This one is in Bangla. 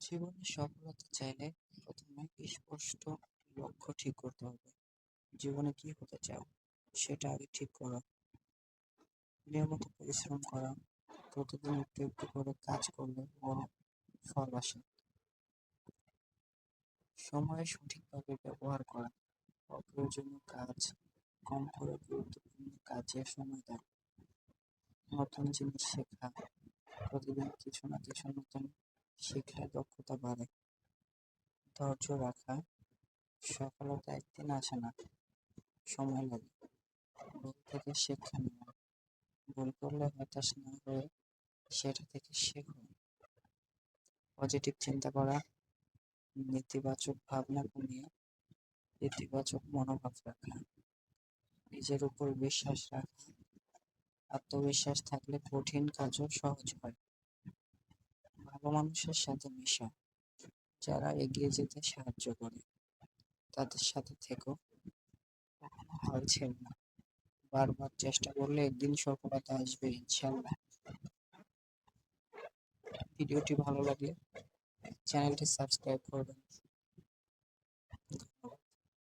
জীবনে সফলতা চাইলে প্রথমে স্পষ্ট লক্ষ্য ঠিক করতে হবে। জীবনে কি হতে চাও সেটা আগে ঠিক করো। নিয়মিত পরিশ্রম করা, প্রতিদিন একটু একটু করে কাজ করলে বড় ফল আসে। সময় সঠিকভাবে ব্যবহার করা, অপ্রয়োজনীয় কাজ কম করে গুরুত্বপূর্ণ কাজে সময় দাও। নতুন জিনিস শেখা, প্রতিদিন কিছু না কিছু নতুন শিখলে দক্ষতা বাড়ে। ধৈর্য রাখা, সফলতা একদিন আসে না, সময় লাগে। ভুল থেকে শিক্ষা নেওয়া, ভুল করলে হতাশ না হয়ে সেটা থেকে শেখো। পজিটিভ চিন্তা করা, নেতিবাচক ভাবনা কমিয়ে ইতিবাচক মনোভাব রাখা। নিজের উপর বিশ্বাস রাখা, আত্মবিশ্বাস থাকলে কঠিন কাজও সহজ হয়। ভালো মানুষের সাথে মেশা, যারা এগিয়ে যেতে সাহায্য করে তাদের সাথে থেকো, কখনো হাল ছেড়ো না। বারবার চেষ্টা করলে একদিন সফলতা আসবে ইনশাল্লাহ। ভিডিওটি ভালো লাগলে চ্যানেলটি সাবস্ক্রাইব করবেন।